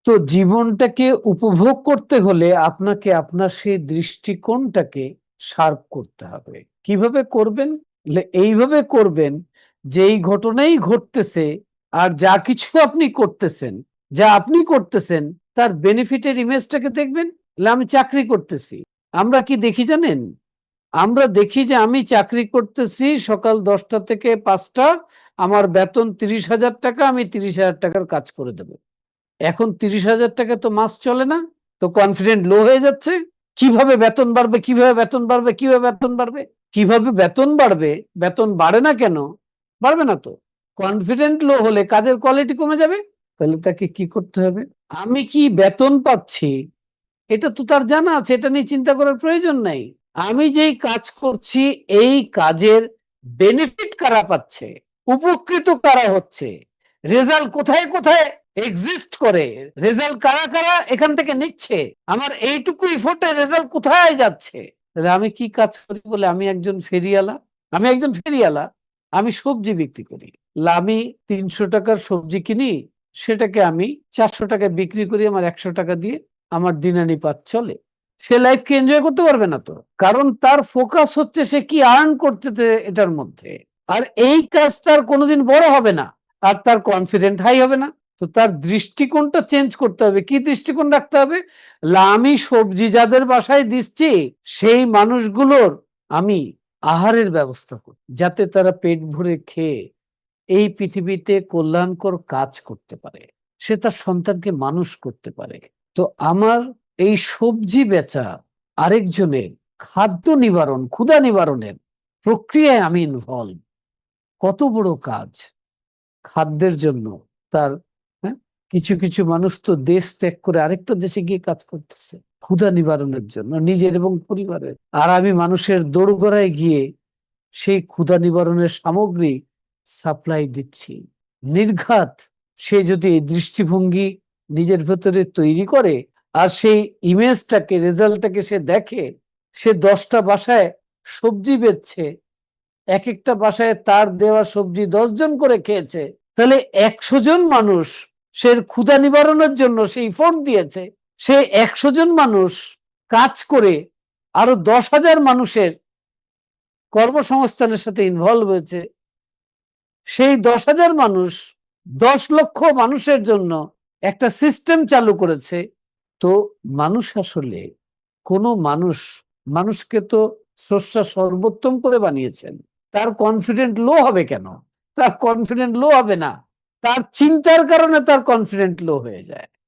তো জীবনটাকে উপভোগ করতে হলে আপনাকে আপনার সেই দৃষ্টিকোণটাকে শার্প করতে হবে। কিভাবে করবেন? এইভাবে করবেন যে এই ঘটনাই ঘটতেছে আর যা কিছু আপনি করতেছেন, তার বেনিফিটের ইমেজটাকে দেখবেন। আমি চাকরি করতেছি। আমরা কি দেখি জানেন? আমরা দেখি যে আমি চাকরি করতেছি সকাল 10টা থেকে 5টা, আমার বেতন 30,000 টাকা, আমি 30,000 টাকার কাজ করে দেব। এখন 30,000 টাকা তো মাস চলে না, তো কনফিডেন্ট লো হয়ে যাচ্ছে। কিভাবে বেতন বাড়বে, কিভাবে বেতন বাড়বে, কিভাবে বেতন বাড়বে, কিভাবে বেতন বাড়বে? বেতন বাড়ে না কেন? বাড়বে না তো। কনফিডেন্ট লো হলে কাজের কোয়ালিটি কমে যাবে। তাহলে তাকে কি করতে হবে? আমি কি বেতন পাচ্ছি এটা তো তার জানা আছে, এটা নিয়ে চিন্তা করার প্রয়োজন নাই। আমি যেই কাজ করছি এই কাজের বেনিফিট কারা পাচ্ছে, উপকৃত কারা হচ্ছে, রেজাল্ট কোথায় কোথায় এক্সিস্ট করে, রেজাল্ট কারা কারা এখান থেকে নিচ্ছে, আমার এইটুকু ইফোর্টের রেজাল্ট কোথায় যাচ্ছে। তাহলে আমি কি কাজ করি বলে? আমি একজন ফেরিওয়ালা, আমি সবজি বিক্রি করি। আমি 300 টাকার সবজি কিনি, সেটাকে আমি 400 টাকায় বিক্রি করি, আমার 100 টাকা দিয়ে আমার দিনানিপাত চলে। সে লাইফকে এনজয় করতে পারবে না তো, কারণ তার ফোকাস হচ্ছে সে কি আর্ন করতেছে এটার মধ্যে। আর এই কাজ তার কোনোদিন বড় হবে না, আর তার কনফিডেন্ট হাই হবে না। তো তার দৃষ্টিকোণটা চেঞ্জ করতে হবে। কি দৃষ্টিকোণ রাখতে হবে? আমি সবজি যাদের বাসায় দিচ্ছি সেই মানুষগুলোর আমি আহারের ব্যবস্থা করি, যাতে তারা পেট ভরে খেয়ে এই পৃথিবীতে কল্যাণকর কাজ করতে পারে, সে তার সন্তানকে মানুষ করতে পারে। তো আমার এই সবজি বেচা আরেকজনের খাদ্য নিবারণ, ক্ষুধা নিবারণের প্রক্রিয়ায় আমি ইনভলভ। কত বড় কাজ খাদ্যের জন্য তার। হ্যাঁ, কিছু কিছু মানুষ তো দেশ ত্যাগ করে আরেকটা দেশে গিয়ে কাজ করতেছে ক্ষুধা নিবারণের জন্য, নিজের এবং পরিবারের। আর আমি মানুষের দোরগোড়ায় গিয়ে সেই ক্ষুধা নিবারণের সামগ্রী সাপ্লাই দিচ্ছি। নির্ঘাত সে যদি এই দৃষ্টিভঙ্গি নিজের ভেতরে তৈরি করে আর সেই ইমেজটাকে, রেজাল্টটাকে সে দেখে, সে 10টা বাসায় সবজি বেচছে, এক একটা বাসায় তার দেওয়া সবজি 10 জন করে খেয়েছে, তাহলে 100 জন মানুষ সে ক্ষুধা নিবারণের জন্য সেই ইফোর্ট দিয়েছে। সে 100 জন মানুষ কাজ করে আরো 10,000 মানুষের কর্মসংস্থানের সাথে ইনভলভ হয়েছে। সেই 10,000 মানুষ 10 লক্ষ মানুষের জন্য একটা সিস্টেম চালু করেছে। তো মানুষ আসলে, কোনো মানুষকে তো স্রষ্টা সর্বোত্তম করে বানিয়েছেন। তার কনফিডেন্ট লো হবে কেন? তার কনফিডেন্ট লো হবে না, তার চিন্তার কারণে তার কনফিডেন্ট লো হয়ে যায়।